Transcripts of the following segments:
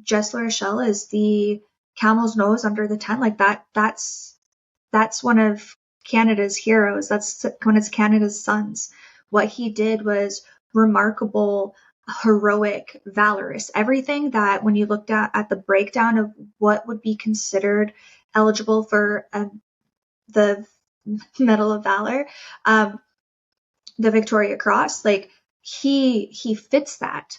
Jess Larochelle is the camel's nose under the tent. Like that's one of Canada's heroes. That's one of Canada's sons. What he did was remarkable, heroic, valorous. Everything that when you looked at the breakdown of what would be considered eligible for the Medal of Valor, the Victoria Cross, like he fits that.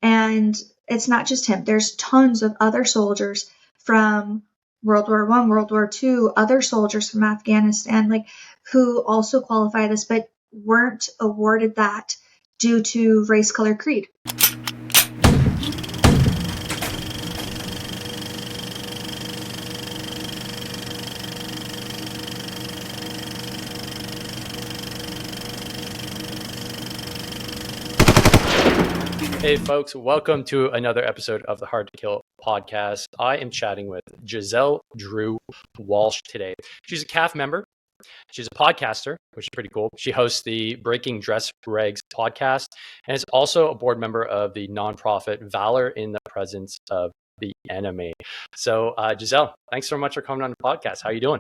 And it's not just him. There's tons of other soldiers from World War I, World War II, other soldiers from Afghanistan, like who also qualify this, but weren't awarded that due to race, color, creed. Hey folks, welcome to another episode of the Hard to Kill podcast. I am chatting with Giselle Drew Walsh today. She's a CAF member. She's a podcaster, which is pretty cool. She hosts the Breaking Dress Regs podcast and is also a board member of the nonprofit Valour in the Presence of the Enemy. So Giselle, thanks so much for coming on the podcast. How are you doing?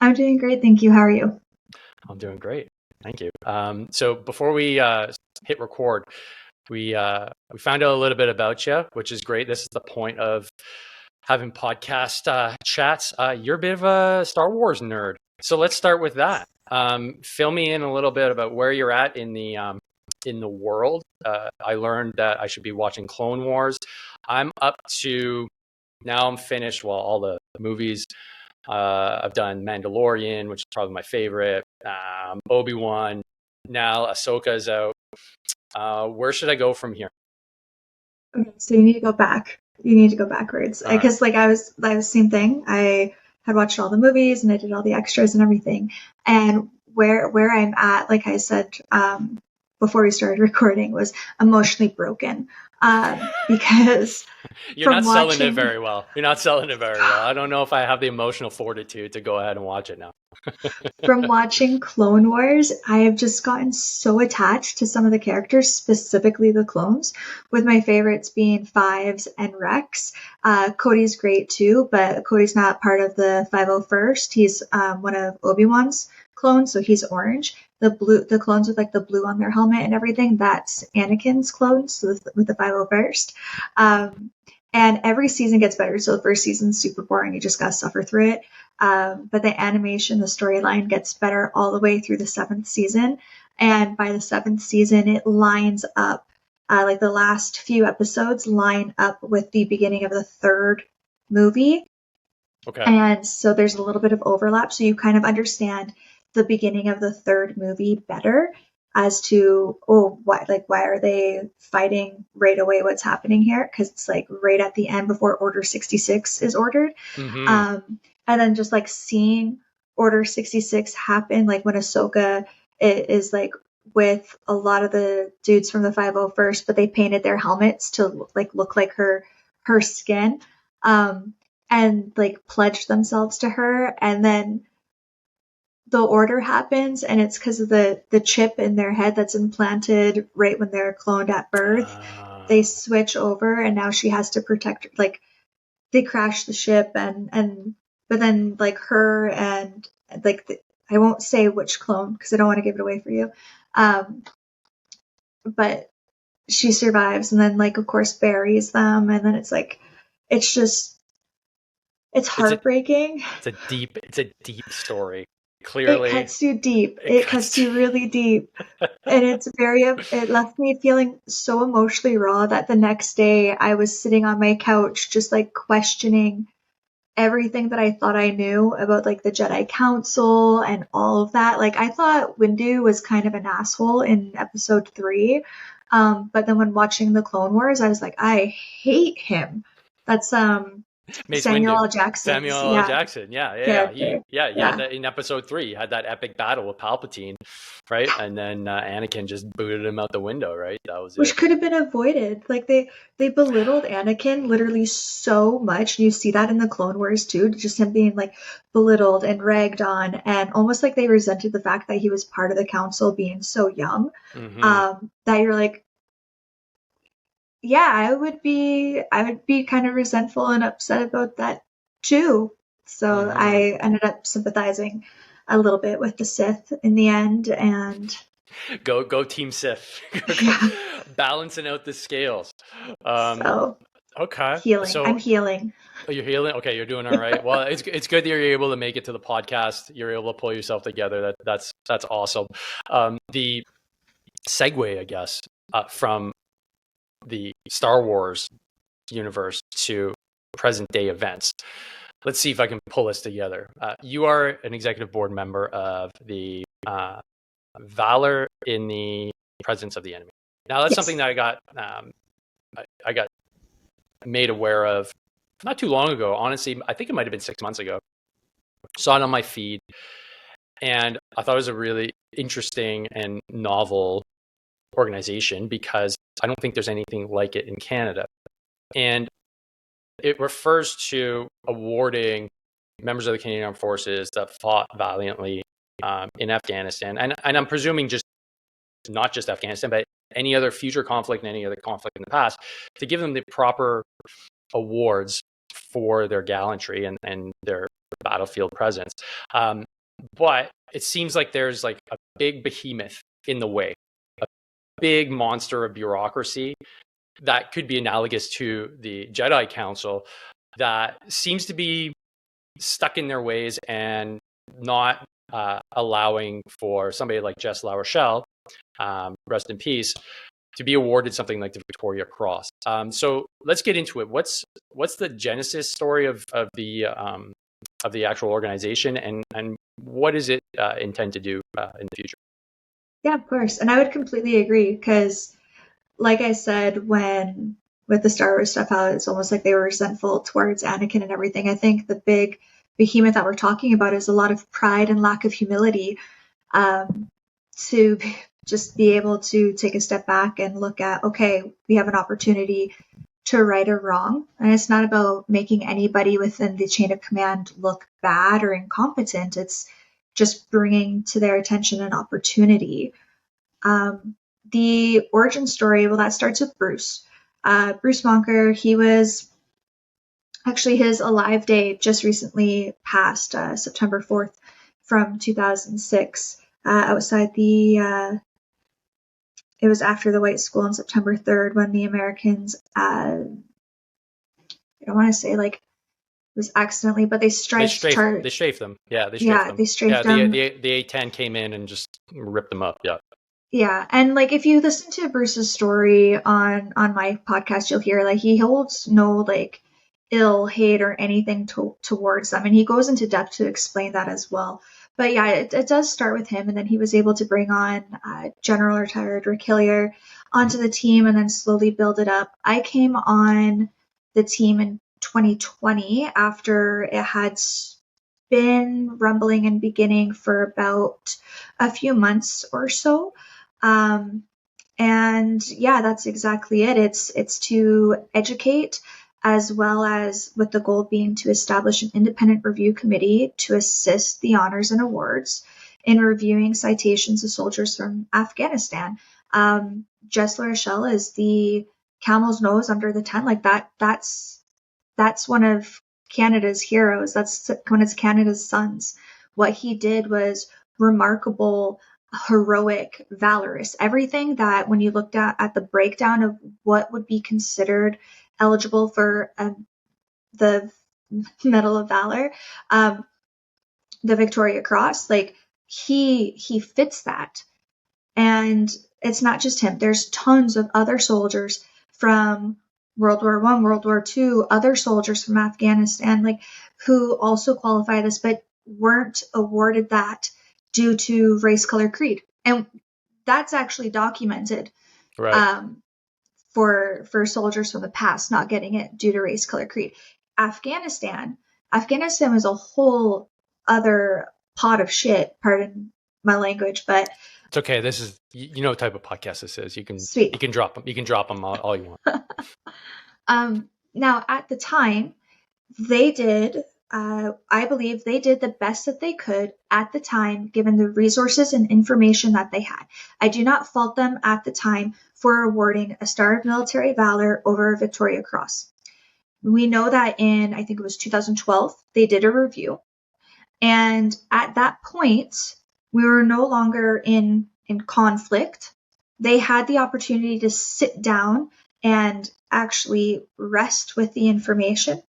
I'm doing great. Thank you. How are you? I'm doing great. Thank you. So before we hit record, we found out a little bit about you, which is great. This is the point of having podcast chats. You're a bit of a Star Wars nerd. So let's start with that. Fill me in a little bit about where you're at in the world. I learned that I should be watching Clone Wars. I'm up to, now I'm finished, well, all the movies. I've done Mandalorian, which is probably my favorite. Obi-Wan. Now Ahsoka is out. Where should I go from here? Okay, so you need to go back. You need to go backwards. Because like I was same thing. I had watched all the movies and I did all the extras and everything. And where I'm at, like I said before we started recording, was emotionally broken. Because you're not selling it very well. You're not selling it very well. I don't know if I have the emotional fortitude to go ahead and watch it now. From watching Clone Wars, I have just gotten so attached to some of the characters, specifically the clones, with my favorites being Fives and Rex. Cody's great too, but Cody's not part of the 501st. He's one of Obi-Wan's clones, so he's orange. The clones with like the blue on their helmet and everything, that's Anakin's clones, so with the 501st. And every season gets better. So the first season's super boring. You just got to suffer through it. But the animation, the storyline gets better all the way through the 7th season. And by the 7th season, it lines up, like the last few episodes line up with the beginning of the 3rd movie. Okay. And so there's a little bit of overlap. So you kind of understand the beginning of the 3rd movie better as to, why are they fighting right away? What's happening here? Because it's like right at the end before Order 66 is ordered. Mm-hmm. And then just like seeing Order 66 happen, like when Ahsoka is like with a lot of the dudes from the 501st, but they painted their helmets to like look like her skin, and like pledged themselves to her, and then the order happens, and it's because of the chip in their head that's implanted right when they're cloned at birth. They switch over, and now she has to protect her. Like they crash the ship, but then like her and like I won't say which clone because I don't want to give it away for you. But she survives, and then like of course buries them, and then it's like it's heartbreaking. It's a deep story. Clearly, it cuts you deep. It cuts you really deep, and it left me feeling so emotionally raw that the next day I was sitting on my couch just like questioning everything that I thought I knew about like the Jedi Council and all of that. Like I thought Windu was kind of an asshole in episode 3, but then when watching the Clone Wars, I was like, I hate him. That's Samuel L. Jackson. Samuel L. Jackson, yeah. Had that in episode 3. He had that epic battle with Palpatine, right? And then Anakin just booted him out the window, right? That was Which could have been avoided. Like they belittled Anakin literally so much. You see that in the Clone Wars too, just him being like belittled and ragged on, and almost like they resented the fact that he was part of the council being so young. Mm-hmm. That you're like, yeah, I would be kind of resentful and upset about that too. So Mm-hmm. I ended up sympathizing a little bit with the Sith in the end, and Go Team Sith. Go, yeah, balancing out the scales. Um, so okay, healing. I'm so healing. you're healing. Okay, you're doing all right. Well, it's good that you're able to make it to the podcast. You're able to pull yourself together. That's awesome. The segue, I guess, from the Star Wars universe to present day events. Let's see if I can pull this together. You are an executive board member of the Valor in the Presence of the Enemy. Now, that's something Yes. that I got made aware of not too long ago. Honestly, I think it might have been 6 months ago. Saw it on my feed, and I thought it was a really interesting and novel organization because I don't think there's anything like it in Canada. And it refers to awarding members of the Canadian Armed Forces that fought valiantly in Afghanistan, and I'm presuming just not just Afghanistan, but any other future conflict and any other conflict in the past, to give them the proper awards for their gallantry and their battlefield presence. But it seems like there's like a big behemoth in the way, a big monster of bureaucracy that could be analogous to the Jedi Council that seems to be stuck in their ways and not allowing for somebody like Jess Larochelle, rest in peace, to be awarded something like the Victoria Cross. So let's get into it. What's the genesis story of the actual organization, and what does it intend to do in the future? Yeah, of course. And I would completely agree because, like I said, when with the Star Wars stuff, how it's almost like they were resentful towards Anakin and everything. I think the big behemoth that we're talking about is a lot of pride and lack of humility, um, to just be able to take a step back and look at, okay, we have an opportunity to right a wrong. And it's not about making anybody within the chain of command look bad or incompetent. It's just bringing to their attention an opportunity. Um, the origin story, well, that starts with Bruce. Bruce Monker, he was actually his alive day just recently passed, September 4th from 2006, outside it was after the White School on September 3rd when the Americans, I don't want to say like it was accidentally, but they They strafed them. Yeah, they strafed yeah, them. they strafed Yeah, them. the A-10 came in and just ripped them up. Yeah. Yeah, and like if you listen to Bruce's story on my podcast, you'll hear like he holds no like ill hate or anything towards them, and he goes into depth to explain that as well. But yeah, it does start with him, and then he was able to bring on General retired Rick Hillier onto the team, and then slowly build it up. I came on the team in 2020 after it had been rumbling and beginning for about a few months or so. Um, and yeah, that's exactly it. It's to educate as well as with the goal being to establish an independent review committee to assist the honors and awards in reviewing citations of soldiers from Afghanistan. Jess Larochelle is the camel's nose under the tent. Like that's one of Canada's heroes. That's one of Canada's sons. What he did was remarkable, heroic, valorous. Everything that when you looked at the breakdown of what would be considered eligible for the Medal of Valor, um, the Victoria Cross, like he fits that. And it's not just him. There's tons of other soldiers from World War One, World War Two, other soldiers from Afghanistan, like who also qualify this, but weren't awarded that due to race, color, creed, and that's actually documented, Right. um, for soldiers from the past not getting it due to race, color, creed. Afghanistan was a whole other pot of shit. Pardon my language, but It's okay. This is you know what type of podcast this is. You sweet. can drop them. You can drop them all you want. Now, at the time, they did I believe they did the best that they could at the time, given the resources and information that they had. I do not fault them at the time for awarding a Star of Military Valor over a Victoria Cross. We know that in, I think it was 2012, they did a review. And at that point, we were no longer in conflict. They had the opportunity to sit down and actually rest with the information.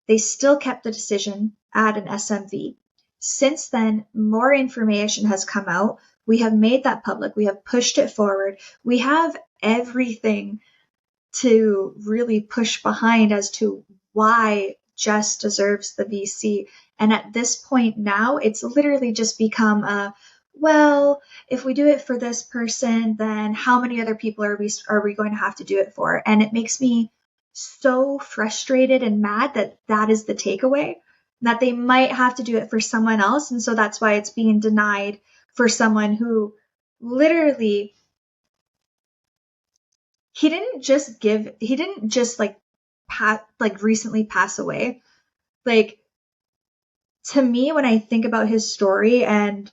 They still kept the decision at an SMV. Since then, more information has come out. We have made that public. We have pushed it forward. We have everything to really push behind as to why Jess deserves the VC. And at this point now, it's literally just become a, well, if we do it for this person, then how many other people are we going to have to do it for? And it makes me so frustrated and mad that that is the takeaway, that they might have to do it for someone else. And so that's why it's being denied for someone who literally, he didn't just like recently pass away. Like, to me, when I think about his story and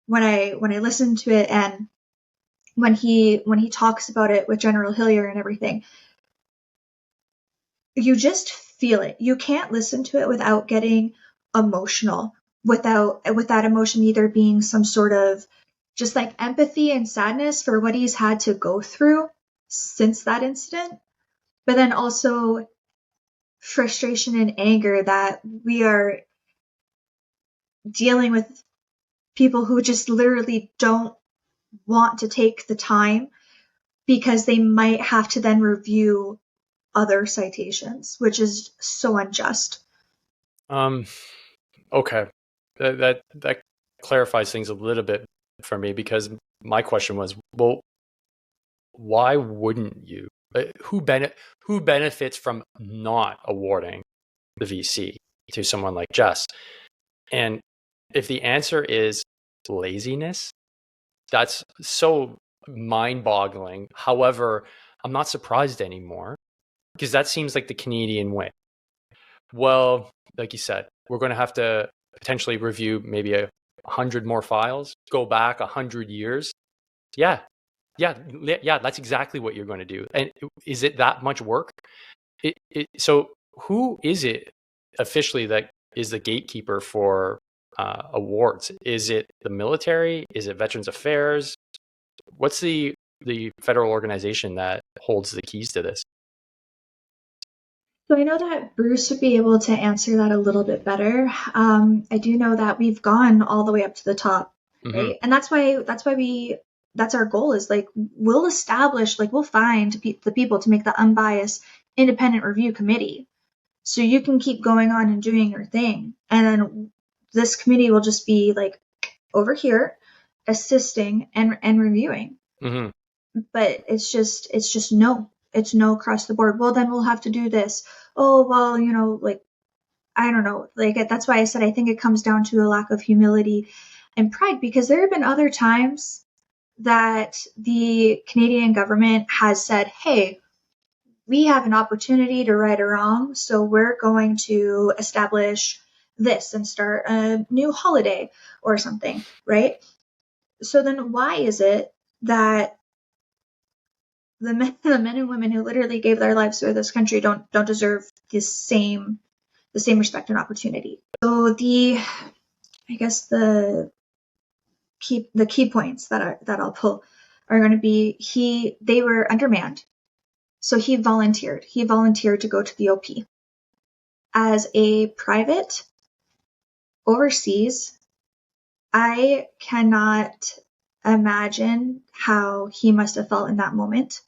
when I listen to it and when he talks about it with General Hillier and everything, you just feel it. You can't listen to it without getting emotional, with that emotion either being some sort of just like empathy and sadness for what he's had to go through since that incident, but then also frustration and anger that we are dealing with people who just literally don't want to take the time because they might have to then review other citations, which is so unjust. Okay. That clarifies things a little bit for me, because my question was, well, why wouldn't you? Who benefits from not awarding the VC to someone like Jess? And if the answer is laziness, that's so mind-boggling. However, I'm not surprised anymore, because that seems like the Canadian way. Well, like you said, we're going to have to potentially review maybe 100 more files, go back 100 years. Yeah, that's exactly what you're going to do. And is it that much work? So who is it officially that is the gatekeeper for awards? Is it the military? Is it Veterans Affairs? What's the federal organization that holds the keys to this? So I know that Bruce would be able to answer that a little bit better. I do know that we've gone all the way up to the top, right? Mm-hmm. And that's our goal, is like, we'll establish, like, we'll find the people to make the unbiased independent review committee. So you can keep going on and doing your thing. And then this committee will just be like over here assisting and reviewing. Mm-hmm. But it's just no. It's no across the board. Well, then we'll have to do this. Oh, well, like, I don't know. Like, that's why I said I think it comes down to a lack of humility and pride, because there have been other times that the Canadian government has said, hey, we have an opportunity to right a wrong, so we're going to establish this and start a new holiday or something, right? So then why is it that the men and women who literally gave their lives for this country don't deserve the same respect and opportunity? So the key points that I'll pull are going to be, they were undermanned. So he volunteered to go to the OP. As a private overseas, I cannot imagine how he must have felt in that moment,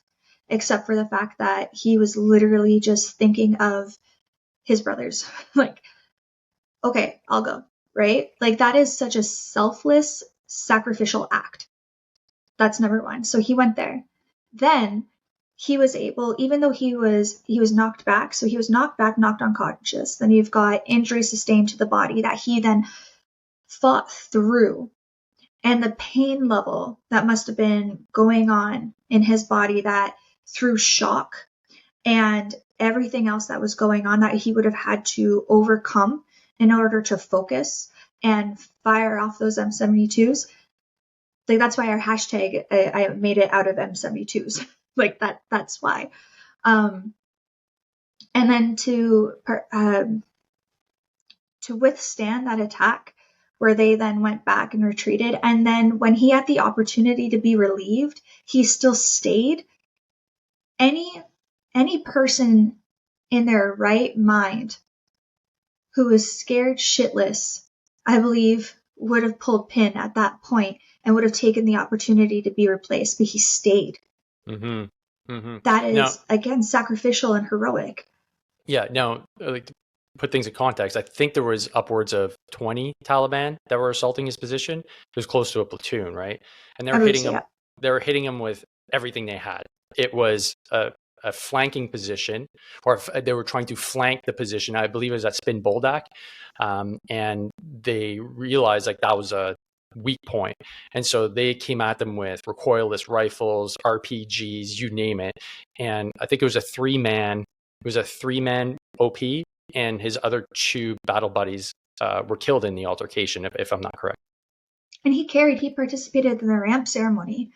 except for the fact that he was literally just thinking of his brothers. Like, okay, I'll go, right? Like, that is such a selfless, sacrificial act. That's number one. So he went there. Then he was able, even though he was knocked back, so he was knocked unconscious. Then you've got injury sustained to the body that he then fought through. And the pain level that must have been going on in his body, that through shock and everything else that was going on that he would have had to overcome in order to focus and fire off those M72s. Like that's why our hashtag, I made it out of M72s. Like that's why. And then to withstand that attack, where they then went back and retreated, and then when he had the opportunity to be relieved, he still stayed. Any person in their right mind who was scared shitless, I believe, would have pulled pin at that point and would have taken the opportunity to be replaced, but he stayed. Mm-hmm. Mm-hmm. That is, now, again, sacrificial and heroic. Yeah. Now, like, to put things in context, I think there was upwards of 20 Taliban that were assaulting his position. It was close to a platoon, right? And they were hitting him. Yeah. They were hitting him with everything they had. It was a flanking position, or they were trying to flank the position. I believe it was at Spin Boldak, and they realized like that was a weak point, and so they came at them with recoilless rifles, RPGs, you name it. And I think it was a three-man OP, and his other two battle buddies were killed in the altercation, if I'm not correct. And he participated in the ramp ceremony,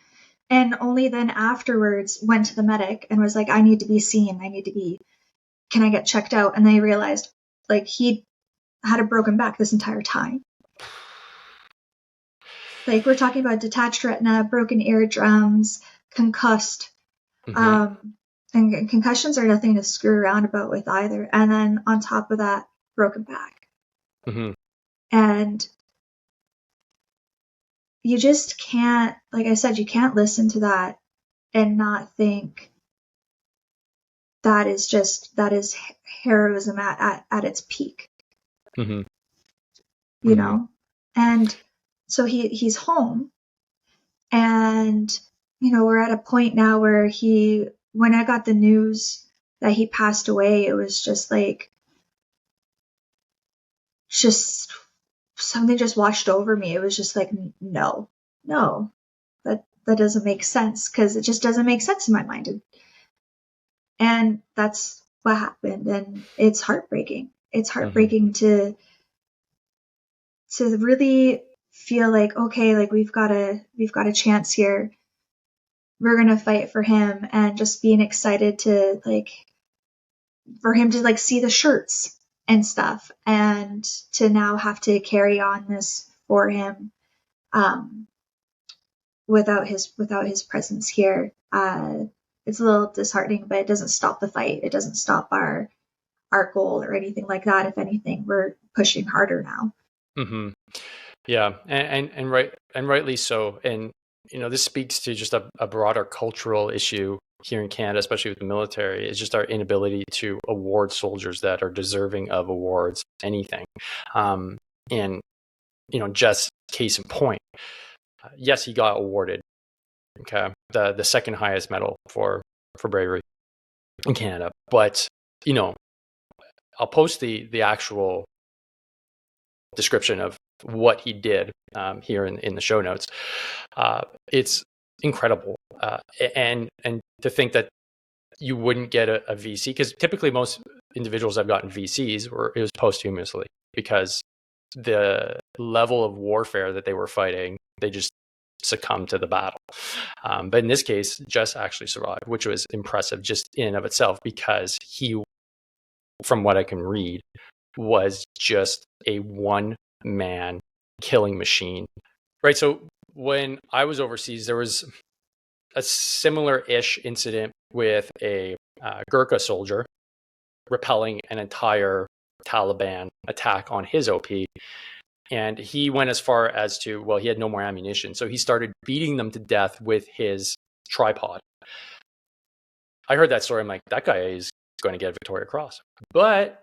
and only then afterwards went to the medic and was like, I need to be seen. Can I get checked out? And they realized like he had a broken back this entire time. Like we're talking about detached retina, broken eardrums, concussed. Mm-hmm. And concussions are nothing to screw around about with either. And then on top of that, broken back. Mm-hmm. And you just can't, like I said, you can't listen to that and not think that is heroism at its peak. Mm-hmm. You know? And so he's home, and, you know, we're at a point now where when I got the news that he passed away, it was just like, just something just washed over me. It was just like, no, that doesn't make sense, because it just doesn't make sense in my mind. And that's what happened. And it's heartbreaking. It's heartbreaking mm-hmm. to really feel like, okay, like we've got a chance here. We're going to fight for him, and just being excited to for him to see the shirts and stuff, and to now have to carry on this for him, without his presence here. It's a little disheartening, but it doesn't stop the fight. It doesn't stop our goal or anything like that. If anything, we're pushing harder now. Mm-hmm. Yeah, and rightly so. And you know, this speaks to just a broader cultural issue here in Canada, especially with the military. Is just our inability to award soldiers that are deserving of awards, anything. And you know, just case in point, yes, he got awarded, okay, the second highest medal for bravery in Canada. But you know, I'll post the actual description of what he did here in the show notes. It's incredible, and to think that you wouldn't get a VC, because typically most individuals have gotten VCs, it was posthumously, because the level of warfare that they were fighting, they just succumbed to the battle. But in this case, Jess actually survived, which was impressive just in and of itself, because he, from what I can read, was just a one-man killing machine. Right. So when I was overseas, there was a similar-ish incident with a Gurkha soldier repelling an entire Taliban attack on his OP. And he went as far as to, well, he had no more ammunition, so he started beating them to death with his tripod. I heard that story. I'm like, that guy is going to get a Victoria Cross. But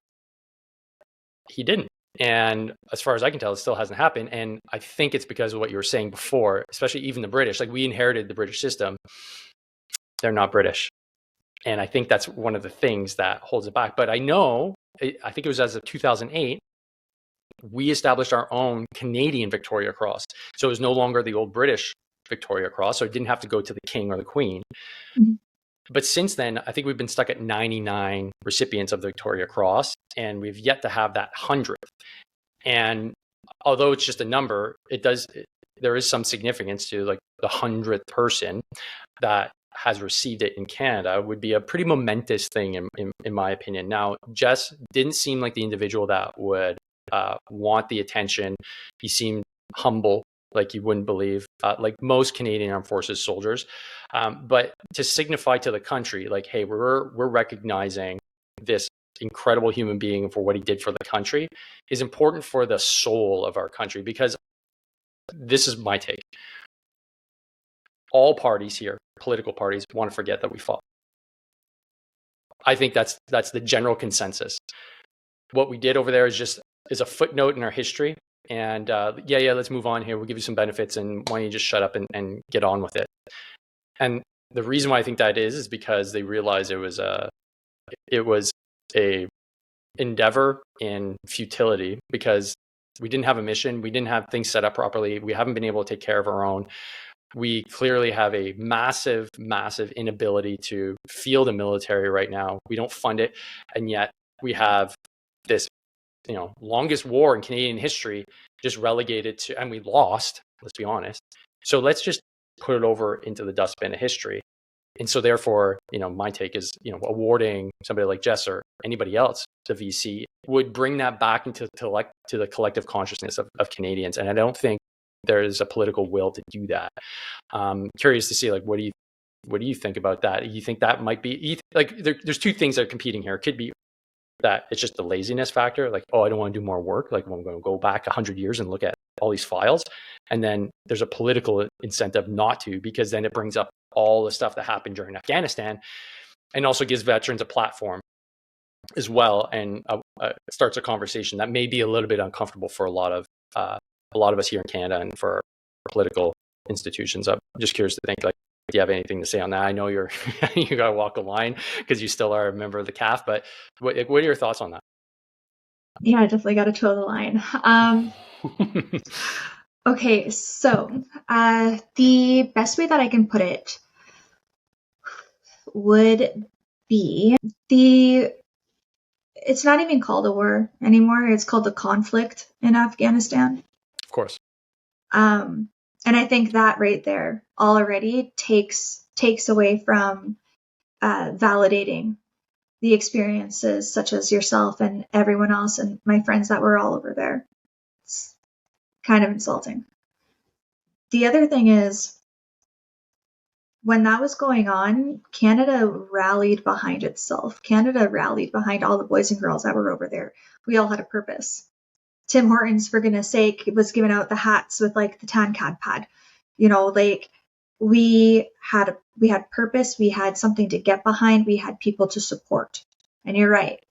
he didn't. And as far as I can tell, it still hasn't happened. And I think it's because of what you were saying before, especially even the British. Like, we inherited the British system. They're not British. And I think that's one of the things that holds it back. But I think it was as of 2008, we established our own Canadian Victoria Cross. So it was no longer the old British Victoria Cross. So it didn't have to go to the king or the queen. Mm-hmm. But since then, I think we've been stuck at 99 recipients of the Victoria Cross, and we've yet to have that 100th. And although it's just a number, there is some significance to like the 100th person that has received it in Canada would be a pretty momentous thing in my opinion. Now, Jess didn't seem like the individual that would want the attention. He seemed humble, like you wouldn't believe, like most Canadian Armed Forces soldiers. But to signify to the country, like, hey, we're recognizing this incredible human being for what he did for the country is important for the soul of our country, because this is my take. All parties here, political parties, want to forget that we fought. I think that's the general consensus. What we did over there is a footnote in our history. And let's move on here. We'll give you some benefits, and why don't you just shut up and get on with it? And the reason why I think that is because they realized it was a endeavor in futility, because we didn't have a mission. We didn't have things set up properly. We haven't been able to take care of our own. We clearly have a massive, massive inability to field a military right now. We don't fund it. And yet we have this, longest war in Canadian history just relegated to, and we lost, let's be honest. So let's just put it over into the dustbin of history. And so therefore, my take is, awarding somebody like Jess or anybody else the VC would bring that back into the collective consciousness of Canadians. And I don't think there is a political will to do that. Curious to see, like, what do you think about that? You think that might be like there's two things that are competing here. It could be that it's just the laziness factor, like, oh, I don't want to do more work, like, I'm going to go back 100 years and look at all these files. And then there's a political incentive not to, because then it brings up all the stuff that happened during Afghanistan, and also gives veterans a platform as well, and starts a conversation that may be a little bit uncomfortable for a lot of us here in Canada and for political institutions. I'm just curious to think, like, do you have anything to say on that? I know you got to walk a line because you still are a member of the CAF, but what are your thoughts on that? Yeah, I definitely got to toe the line. Okay, so the best way that I can put it would be it's not even called a war anymore. It's called the conflict in Afghanistan. Of course. And I think that right there already takes away from validating the experiences, such as yourself and everyone else and my friends that were all over there. It's kind of insulting. The other thing is, when that was going on, Canada rallied behind itself. Canada rallied behind all the boys and girls that were over there. We all had a purpose. Tim Hortons, for goodness sake, was giving out the hats with like the tan CAD pad. Like we had purpose. We had something to get behind. We had people to support. And you're right.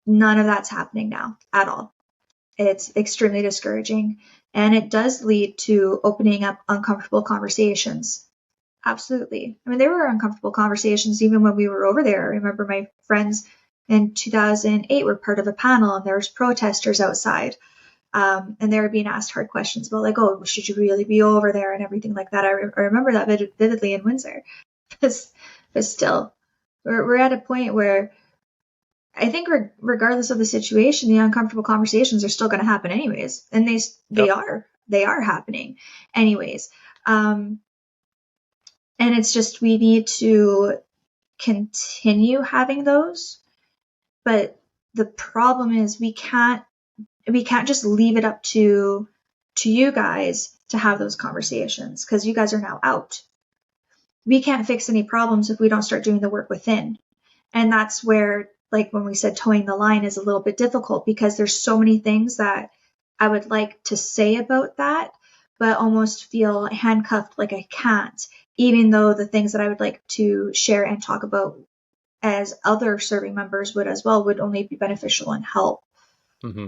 None of that's happening now at all. It's extremely discouraging. And it does lead to opening up uncomfortable conversations. Absolutely. I mean, there were uncomfortable conversations even when we were over there. I remember my friends in 2008 were part of a panel, and there was protesters outside. And they were being asked hard questions about, like, oh, should you really be over there and everything like that. I remember that vividly in Windsor. But still, we're at a point where I think regardless of the situation, the uncomfortable conversations are still going to happen anyways. And they are happening anyways. And it's just, we need to continue having those. But the problem is we can't just leave it up to you guys to have those conversations, because you guys are now out. We can't fix any problems if we don't start doing the work within. And that's where, like, when we said towing the line is a little bit difficult, because there's so many things that I would like to say about that, but almost feel handcuffed, like I can't, even though the things that I would like to share and talk about as other serving members would as well would only be beneficial and help. Mm-hmm.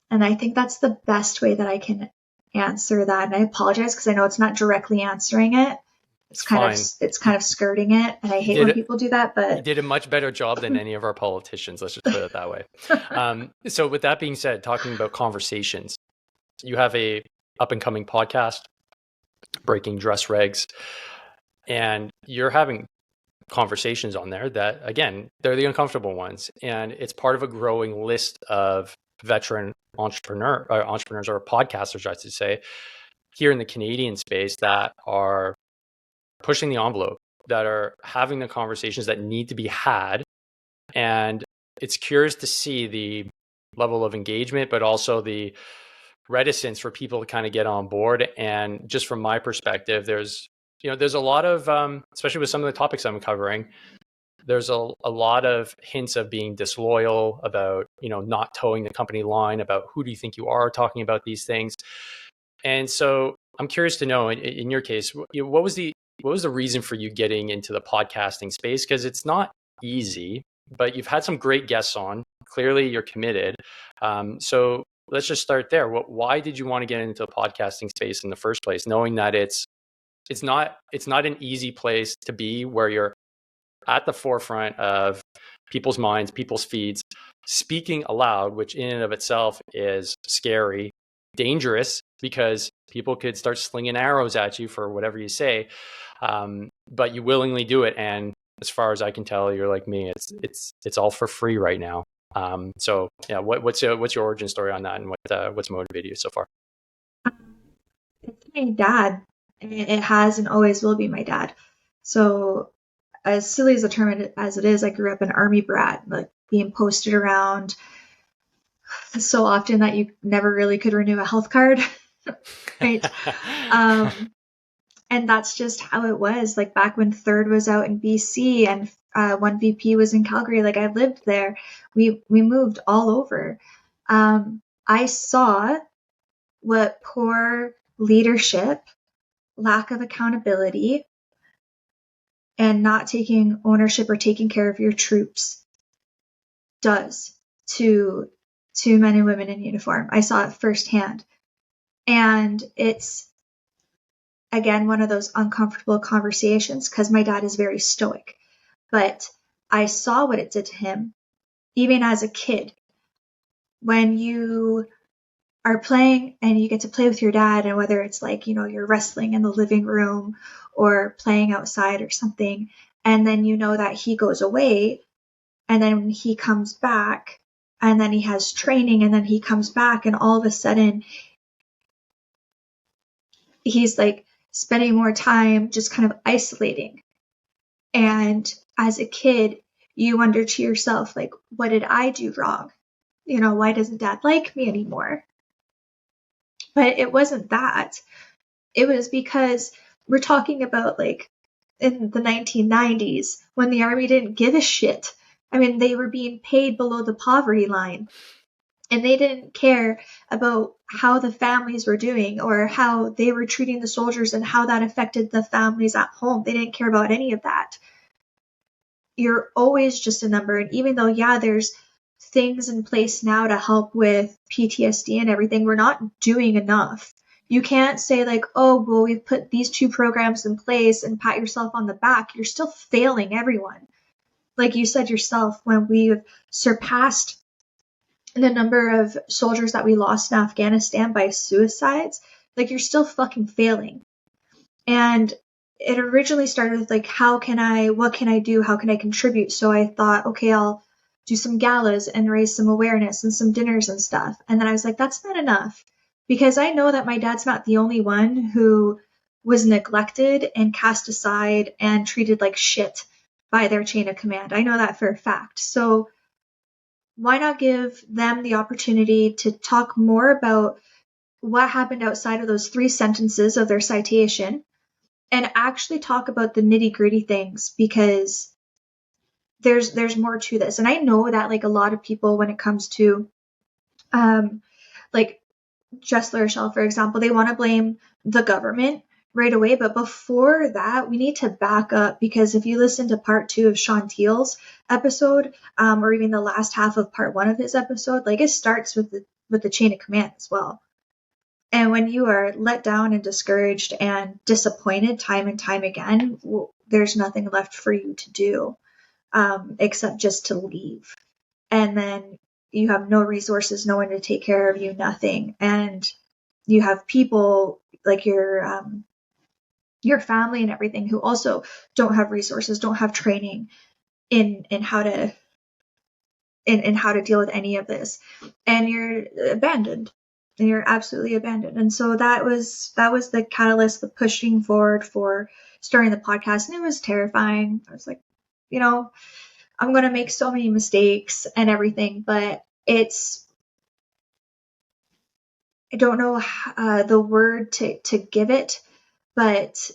And I think that's the best way that I can answer that. And I apologize because I know it's not directly answering it. It's kind of skirting it, and I hate when people do that. But you did a much better job than any of our politicians. Let's just put it that way. So, with that being said, talking about conversations, you have a up and coming podcast, Breaking Dress Regs, and you're having conversations on there that, again, they're the uncomfortable ones, and it's part of a growing list of veteran entrepreneurs or podcasters, I should say, here in the Canadian space that are pushing the envelope, that are having the conversations that need to be had. And it's curious to see the level of engagement, but also the reticence for people to kind of get on board. And just from my perspective, there's a lot of, especially with some of the topics I'm covering, there's a lot of hints of being disloyal, about, not towing the company line, about who do you think you are talking about these things. And so I'm curious to know, in your case, what was the reason for you getting into the podcasting space? Because it's not easy, but you've had some great guests on. Clearly, you're committed. So let's just start there. Why did you want to get into the podcasting space in the first place, knowing that it's not an easy place to be, where you're at the forefront of people's minds, people's feeds, speaking aloud, which in and of itself is scary, dangerous, because people could start slinging arrows at you for whatever you say, but you willingly do it. And as far as I can tell, you're like me. It's all for free right now. So yeah, what's your origin story on that, and what's motivated you so far? It's my dad. It has and always will be my dad. So as silly as a term as it is, I grew up an army brat, like being posted around so often that you never really could renew a health card, right? And that's just how it was. Like back when Third was out in BC and 1VP was in Calgary, like I lived there. We moved all over. I saw what poor leadership, lack of accountability, and not taking ownership or taking care of your troops does to men and women in uniform. I saw it firsthand. And it's, again, one of those uncomfortable conversations because my dad is very stoic. But I saw what it did to him, even as a kid. When you are playing and you get to play with your dad, and whether it's like, you're wrestling in the living room or playing outside or something, and then that he goes away, and then he comes back, and then he has training, and then he comes back, and all of a sudden he's like spending more time just kind of isolating. And as a kid, you wonder to yourself, like, what did I do wrong? Why doesn't dad like me anymore? But it wasn't that. It was because we're talking about like in the 1990s when the army didn't give a shit. I mean, they were being paid below the poverty line, and they didn't care about how the families were doing or how they were treating the soldiers and how that affected the families at home. They didn't care about any of that. You're always just a number. And even though, yeah, there's things in place now to help with PTSD and everything, we're not doing enough. You can't say like, oh, well, we've put these 2 programs in place and pat yourself on the back. You're still failing everyone. Like you said yourself, when we've surpassed the number of soldiers that we lost in Afghanistan by suicides, like you're still fucking failing. And it originally started with like, what can I do? How can I contribute? So I thought, okay, I'll do some galas and raise some awareness and some dinners and stuff. And then I was like, that's not enough, because I know that my dad's not the only one who was neglected and cast aside and treated like shit by their chain of command. I know that for a fact. So why not give them the opportunity to talk more about what happened outside of those 3 sentences of their citation, and actually talk about the nitty-gritty things, because there's more to this. And I know that like a lot of people, when it comes to like Jess Larochelle, for example, they want to blame the government right away. But before that, we need to back up, because if you listen to part 2 of Sean Teal's episode, or even the last half of part 1 of his episode, like it starts with the chain of command as well. And when you are let down and discouraged and disappointed time and time again, there's nothing left for you to do except just to leave. And then you have no resources, no one to take care of you, nothing. And you have people like your family and everything who also don't have resources, don't have training in how to in how to deal with any of this, and you're abandoned, and you're absolutely abandoned. And so that was the catalyst, the pushing forward for starting the podcast. And it was terrifying. I was like, you know, I'm going to make so many mistakes and everything, but I don't know the word to give it, but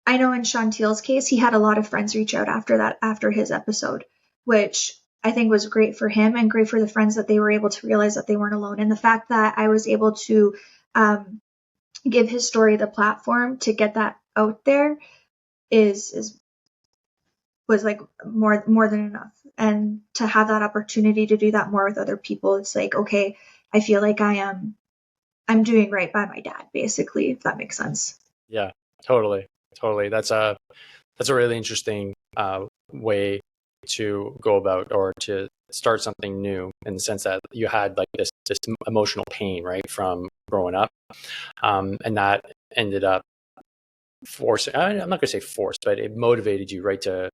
I know in Chantil's case, he had a lot of friends reach out after his episode, which I think was great for him and great for the friends, that they were able to realize that they weren't alone. And the fact that I was able to give his story the platform to get that out there was like more than enough. And to have that opportunity to do that more with other people, it's like, okay, I feel like I'm doing right by my dad, basically, if that makes sense. Yeah, totally. That's a really interesting way to go about, or to start something new, in the sense that you had like this emotional pain, right, from growing up, and that ended up forcing, I'm not going to say forced, but it motivated you, right, to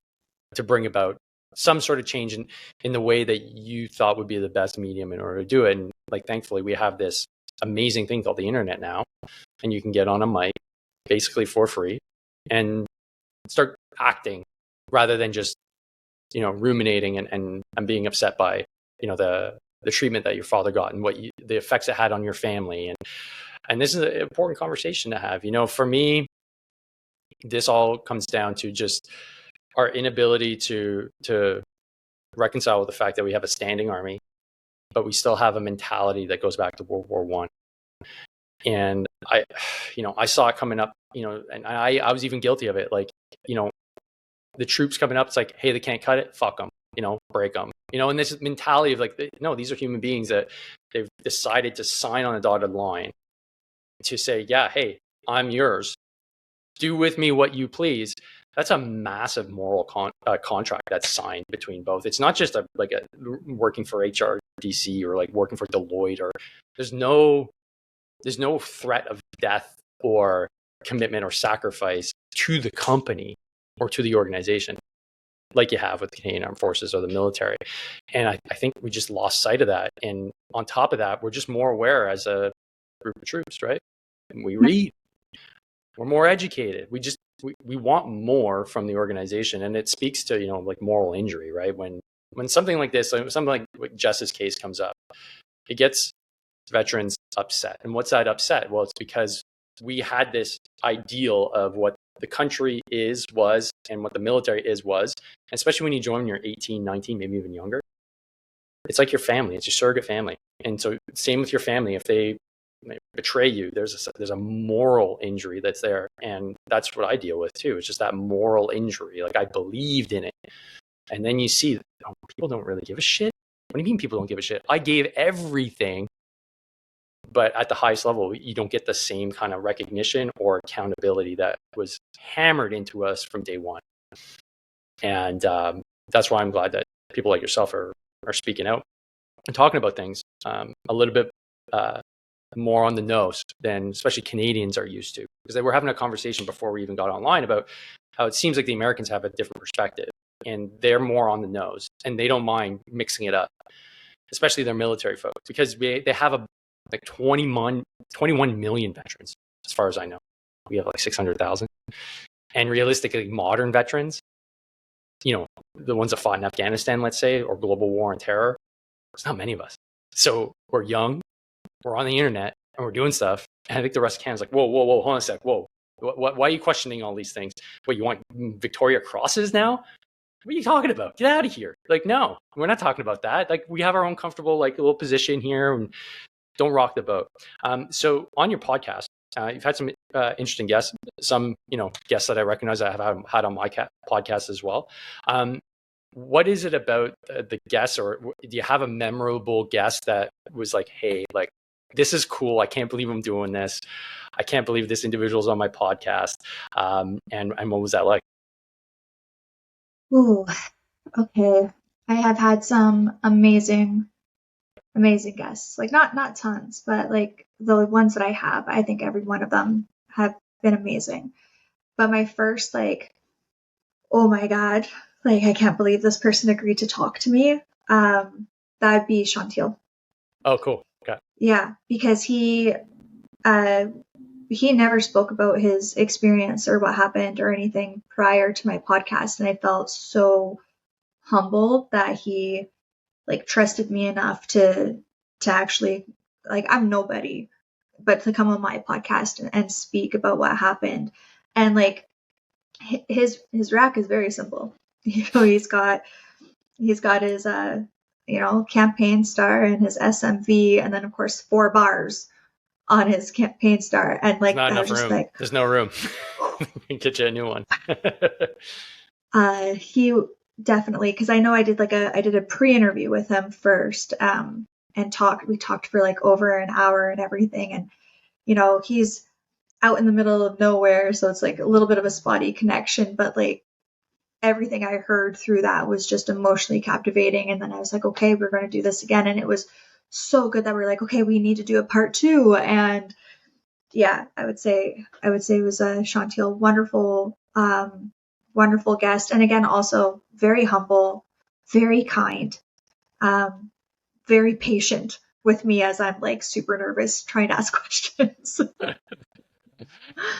bring about some sort of change in the way that you thought would be the best medium in order to do it. And like, thankfully, we have this amazing thing called the internet now, and you can get on a mic basically for free and start acting, rather than just, ruminating and being upset by, the treatment that your father got, and the effects it had on your family. And this is an important conversation to have. For me, this all comes down to just our inability to reconcile with the fact that we have a standing army, but we still have a mentality that goes back to World War I. And I saw it coming up, and I was even guilty of it. Like, the troops coming up, it's like, hey, they can't cut it, fuck them, break them, and this mentality of like, no, these are human beings that they've decided to sign on a dotted line to say, yeah, hey, I'm yours, do with me what you please. That's a massive moral contract that's signed between both. It's not just working for HRDC or like working for Deloitte, or there's no threat of death or commitment or sacrifice to the company or to the organization like you have with the Canadian Armed Forces or the military. And I think we just lost sight of that. And on top of that, we're just more aware as a group of troops, right? We read, we're more educated. We want more from the organization. And it speaks to, like moral injury, right? When something like this, something like Jess's case comes up, it gets veterans upset. And what's that upset? Well, it's because we had this ideal of what the country was, and what the military was, and especially when you join when you're 18, 19, maybe even younger. It's like your family. It's your surrogate family. And so same with your family. If they betray you, there's a moral injury that's there. And that's what I deal with too. It's just that moral injury. Like, I believed in it. And then you see, people don't really give a shit. What do you mean people don't give a shit? I gave everything. But at the highest level, you don't get the same kind of recognition or accountability that was hammered into us from day one. And that's why I'm glad that people like yourself are speaking out and talking about things a little bit more on the nose than especially Canadians are used to. Because they were having a conversation before we even got online about how it seems like the Americans have a different perspective, and they're more on the nose, and they don't mind mixing it up, especially their military folks, because they have like 21 million veterans, as far as I know. We have like 600,000. And realistically, modern veterans, the ones that fought in Afghanistan, let's say, or global war on terror, there's not many of us. So we're young, we're on the internet, and we're doing stuff. And I think the rest of Canada's like, whoa, hold on a sec, whoa. Why are you questioning all these things? What, you want Victoria Crosses now? What are you talking about? Get out of here. Like, no, we're not talking about that. Like, we have our own comfortable, like, little position here, and don't rock the boat. So on your podcast, you've had some interesting guests, some, guests that I recognize that I've had on my podcast as well. What is it about the guests, or do you have a memorable guest that was like, hey, like, this is cool. I can't believe I'm doing this. I can't believe this individual's on my podcast. And what was that like? Ooh, okay. I have had some amazing guests. Like, not tons, but like the ones that I have, I think every one of them have been amazing. But my first, like, oh my God, like, I can't believe this person agreed to talk to me, that'd be Chantil. Oh, cool. Okay. Yeah, because he never spoke about his experience or what happened or anything prior to my podcast, and I felt so humbled that he like trusted me enough to actually, like, I'm nobody, but to come on my podcast and speak about what happened. And like his rack is very simple. He's got his campaign star and his SMV, and then of course 4 bars on his campaign star, and like There's not I was enough just room. like, There's no room. Get you a new one. he definitely, because I know I did a pre-interview with him first, and we talked for like over an hour and everything, and he's out in the middle of nowhere, so it's like a little bit of a spotty connection, but like everything I heard through that was just emotionally captivating. And then I was like, okay, we're going to do this again, and it was so good that we're like, okay, we need to do a part 2. And yeah, I would say it was Chantil, wonderful guest, and again also very humble, very kind, very patient with me as I'm like super nervous trying to ask questions.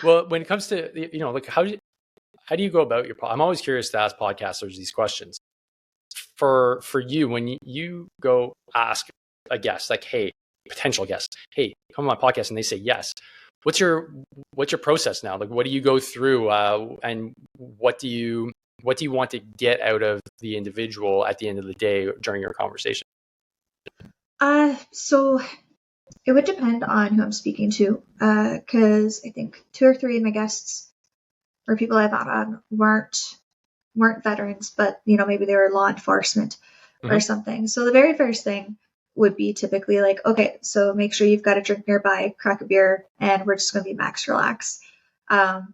Well, when it comes to like how do you go about your I'm always curious to ask podcasters these questions. For you, when you go ask a guest, like, hey, potential guest, hey, come on my podcast, and they say yes, what's your process now? Like, what do you go through, and what do you want to get out of the individual at the end of the day during your conversation? So it would depend on who I'm speaking to, because I think 2 or 3 of my guests or people I've had on weren't veterans, but maybe they were law enforcement or something. So the very first thing would be typically like, okay, so make sure you've got a drink nearby, crack a beer, and we're just going to be max relax.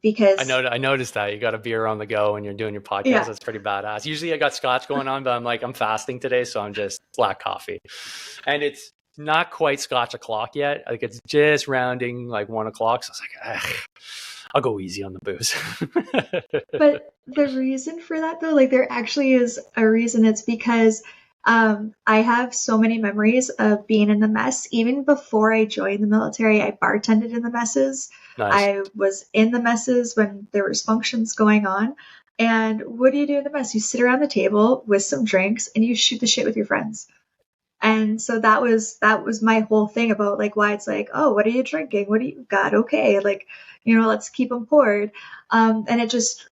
Because I noticed that you got a beer on the go when you're doing your podcast. Yeah. That's pretty badass. Usually I got scotch going on, but I'm fasting today, so I'm just black coffee, and it's not quite scotch o'clock yet. Like, it's just rounding like 1 o'clock. So I was like, I'll go easy on the booze. But the reason for that, though, like, there actually is a reason. It's because I have so many memories of being in the mess. Even before I joined the military, I bartended in the messes. Nice. I was in the messes when there was functions going on. And what do you do in the mess? You sit around the table with some drinks and you shoot the shit with your friends. And so that was my whole thing about like why it's like, oh, what are you drinking? What do you got? Okay, like, let's keep them poured. And it just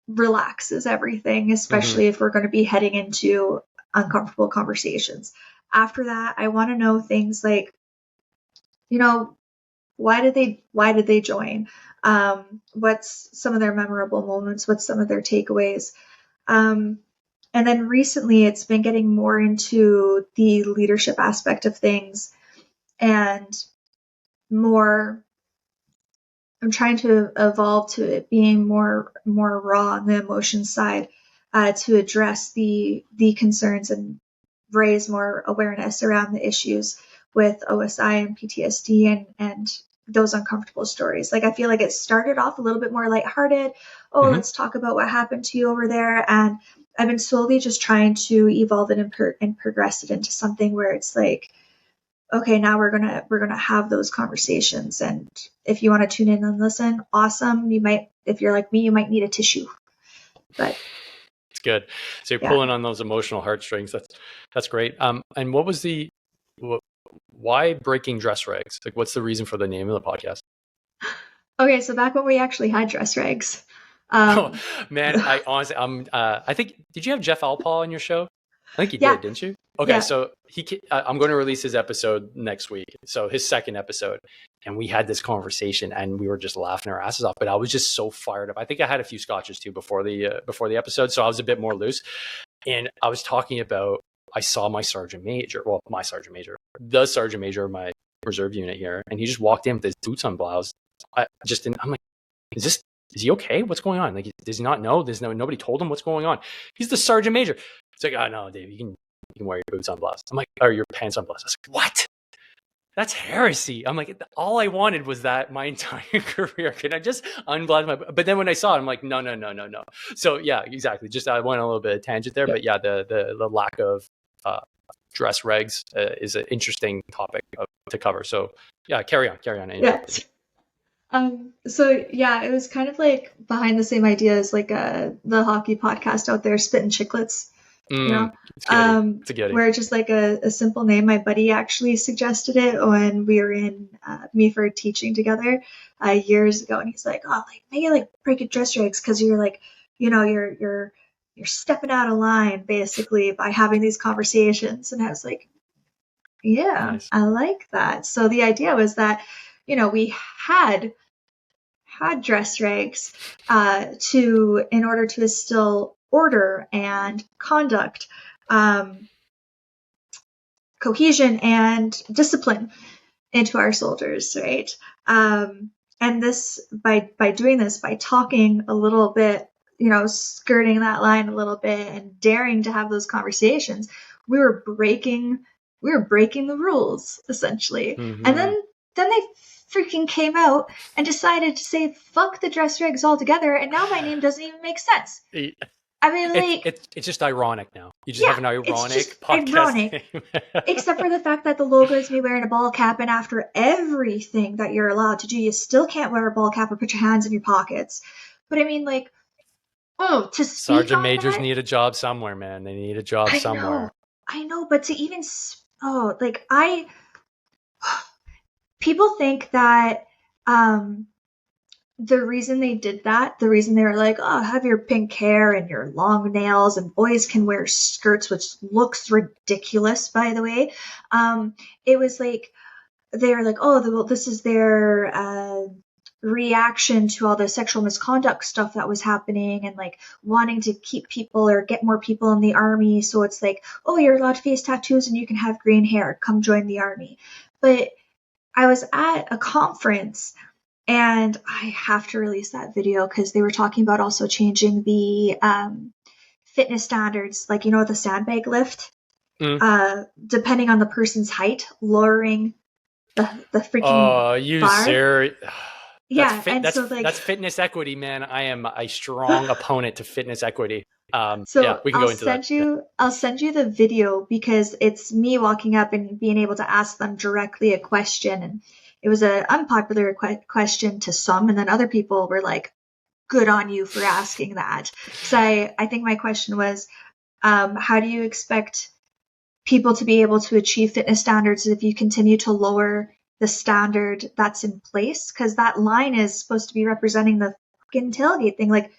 relaxes everything, especially if we're going to be heading into uncomfortable conversations. After that, I want to know things like, why did they join? What's some of their memorable moments? What's some of their takeaways? And then recently it's been getting more into the leadership aspect of things, and more, I'm trying to evolve to it being more raw on the emotion side, to address the concerns and raise more awareness around the issues with OSI and PTSD and those uncomfortable stories. Like, I feel like it started off a little bit more lighthearted. Oh, let's talk about what happened to you over there. And I've been slowly just trying to evolve it and progress it into something where it's like, okay, now we're gonna have those conversations. And if you want to tune in and listen, awesome. You might, if you're like me, you might need a tissue. But it's good. So you're pulling on those emotional heartstrings. That's great. And what was why breaking dress rags? Like, what's the reason for the name of the podcast? Okay, so back when we actually had dress rags. Oh man, I honestly, I think, did you have Jeff Alpaw on your show? I think you did, didn't you? Okay, so I'm going to release his episode next week. So his second episode, and we had this conversation, and we were just laughing our asses off. But I was just so fired up. I think I had a few scotches too before the episode, so I was a bit more loose. And I was talking about, I saw the sergeant major of my reserve unit here, and he just walked in with his boots on blouse. I'm like, is he okay? What's going on? Like, does he not know? Nobody told him what's going on. He's the sergeant major. It's like, oh no, Dave, you can wear your boots on blouse. I'm like, or your pants on blouse. I was like, what? that's heresy. I'm like, all I wanted was that my entire career. Can I just unblock my? But then when I saw it, I'm like, no. So yeah, exactly. Just I went a little bit of tangent there, but yeah, the lack of dress regs is an interesting topic to cover. So yeah, carry on. Yeah. So yeah, it was kind of like behind the same idea as like the hockey podcast out there, Spittin' Chicklets, you know, it's goody. It's a goody. where just like a simple name. My buddy actually suggested it when we were in Meaford teaching together years ago, and he's like, "Oh, like maybe like break it dress regs because you're like, you know, you're stepping out of line basically by having these conversations." And I was like, "Yeah, Nice. I like that." So the idea was that, you know, we had dress regs in order to instill order and conduct, cohesion and discipline into our soldiers, right? And this by doing this, by talking a little bit, you know, skirting that line a little bit and daring to have those conversations, we were breaking the rules essentially. Mm-hmm. And then they freaking came out and decided to say fuck the dress regs altogether, and now my name doesn't even make sense. I mean, like, it's just ironic now. You just have an ironic podcast name. Except for the fact that the logo is me wearing a ball cap, and after everything that you're allowed to do, you still can't wear a ball cap or put your hands in your pockets. But I mean, like, to speak Sergeant on majors that, need a job somewhere, man. They need a job somewhere. I know, but to even people think that the reason they did that, the reason they were like, oh, have your pink hair and your long nails, and boys can wear skirts, which looks ridiculous, by the way. It was like, they were like, oh, well, this is their reaction to all the sexual misconduct stuff that was happening, and like wanting to keep people or get more people in the army. So it's like, oh, you're allowed to face tattoos and you can have green hair. Come join the army. But I was at a conference, and I have to release that video because they were talking about also changing the fitness standards, like, you know, the sandbag lift, depending on the person's height, lowering the freaking bar. Serious? Yeah, that's fitness equity, man. I am a strong opponent to fitness equity. So yeah, we can go into that. I'll send you the video because it's me walking up and being able to ask them directly a question, and it was an unpopular question to some, and then other people were like, good on you for asking that. So I think my question was, how do you expect people to be able to achieve fitness standards if you continue to lower the standard that's in place? Because that line is supposed to be representing the fucking tailgate thing. Like,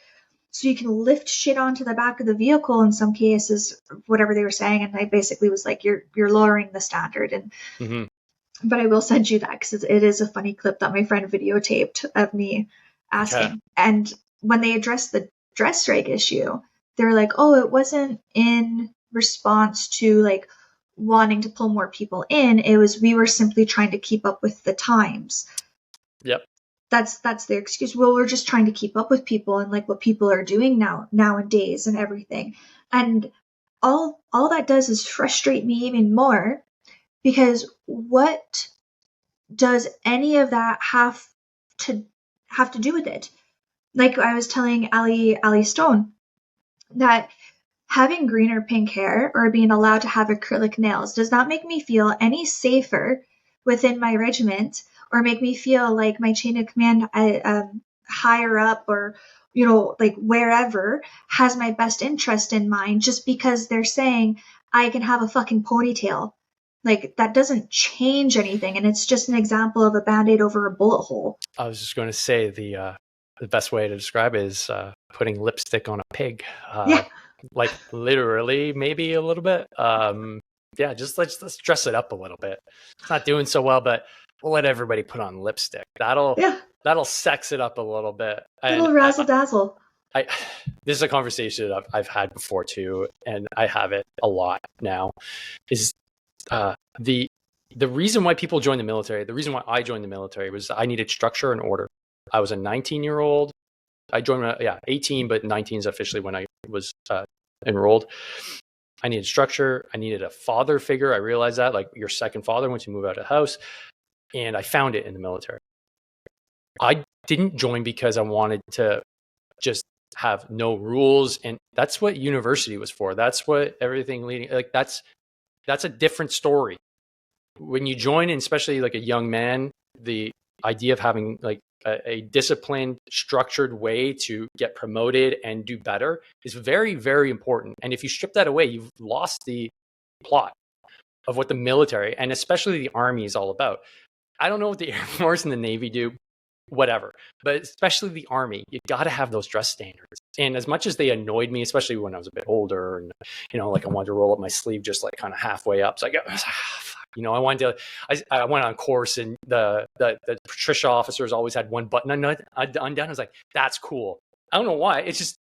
so you can lift shit onto the back of the vehicle in some cases, whatever they were saying. And I basically was like, you're lowering the standard. And but I will send you that because it is a funny clip that my friend videotaped of me asking. Okay. And when they addressed the dress reg issue, they were like, oh, it wasn't in response to like wanting to pull more people in. It was, we were simply trying to keep up with the times. Yep. That's their excuse. Well, we're just trying to keep up with people and like what people are doing nowadays and everything. And all that does is frustrate me even more, because what does any of that have to do with it? Like I was telling Ali Stone that having green or pink hair or being allowed to have acrylic nails does not make me feel any safer within my regiment, or make me feel like my chain of command higher up, or, you know, like wherever, has my best interest in mind just because they're saying I can have a fucking ponytail. Like, that doesn't change anything, and it's just an example of a Band-Aid over a bullet hole. I was just going to say the best way to describe it is putting lipstick on a pig. Like literally, maybe a little bit. Yeah, just let's dress it up a little bit. It's not doing so well, but we'll let everybody put on lipstick. That'll sex it up a little bit. A little razzle dazzle. This is a conversation that I've had before too, and I have it a lot now. Is the reason why people join the military, the reason why I joined the military, was I needed structure and order. I was a 19-year-old. I joined 18, but 19 is officially when I was enrolled. I needed structure. I needed a father figure. I realized that, like your second father once you move out of the house. And I found it in the military. I didn't join because I wanted to just have no rules. And that's what university was for. That's what everything leading, like that's a different story. When you join, and especially like a young man, the idea of having like a disciplined, structured way to get promoted and do better is very, very important. And if you strip that away, you've lost the plot of what the military and especially the Army is all about. I don't know what the Air Force and the Navy do, whatever, but especially the Army, you got to have those dress standards. And as much as they annoyed me, especially when I was a bit older and, like I wanted to roll up my sleeve just like kind of halfway up. So I go, I wanted to, I went on course and the Patricia officers always had one button undone. I was like, that's cool. I don't know why. It's just,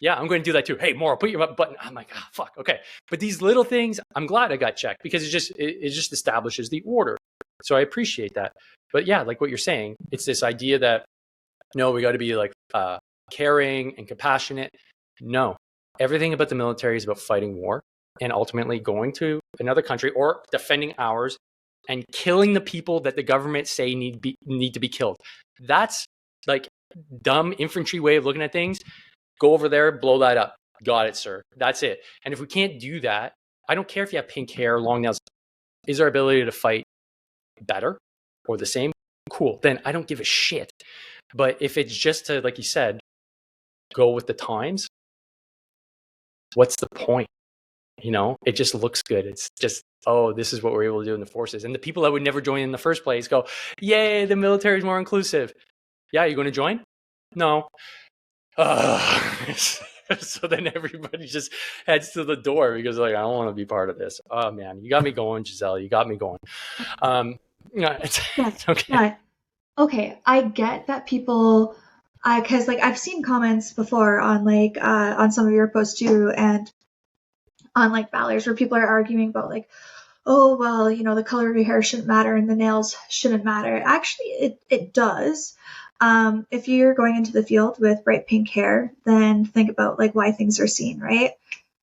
yeah, I'm going to do that too. Hey, Morrow, put your button. I'm like, oh, fuck. Okay. But these little things, I'm glad I got checked because it just establishes the order. So I appreciate that. But yeah, like what you're saying, it's this idea that, no, we got to be like caring and compassionate. No, everything about the military is about fighting war and ultimately going to another country or defending ours and killing the people that the government say need to be killed. That's like dumb infantry way of looking at things. Go over there, blow that up. Got it, sir. That's it. And if we can't do that, I don't care if you have pink hair, long nails. Is our ability to fight better or the same? Cool. Then I don't give a shit. But if it's just to, like you said, go with the times, what's the point? It just looks good. It's just, oh, this is what we're able to do in the forces. And the people that would never join in the first place go, yay, the military is more inclusive. Yeah, you going to join? No. So then everybody just heads to the door because like, I don't want to be part of this. Oh man, you got me going, Giselle. You got me going. It's okay. Yeah. Okay, I get that people, because like I've seen comments before on like on some of your posts too, and on like Valours where people are arguing about like, oh well, the color of your hair shouldn't matter and the nails shouldn't matter. Actually, it does. If you're going into the field with bright pink hair, then think about like why things are seen, right?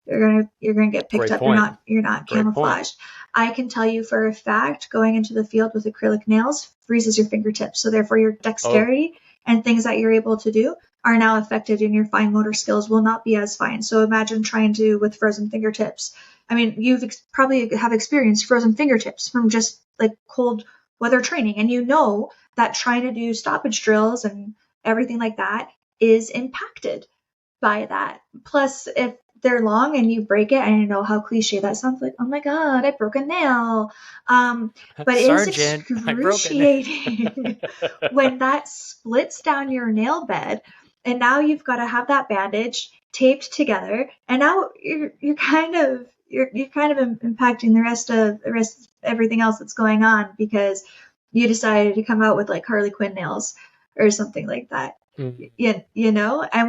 You're gonna get picked Great up. point. You're not Great camouflaged. point. I can tell you for a fact, going into the field with acrylic nails freezes your fingertips. So therefore your dexterity and things that you're able to do are now affected, and your fine motor skills will not be as fine. So imagine trying to with frozen fingertips. I mean, you've probably have experienced frozen fingertips from just like cold weather training, and that trying to do stoppage drills and everything like that is impacted by that. Plus, if they're long and you break it, I know how cliche that sounds, like, oh my god, I broke a nail. But it is excruciating when that splits down your nail bed, and now you've got to have that bandage taped together, and now you're kind of impacting the rest of everything else that's going on because you decided to come out with like Harley Quinn nails or something like that. And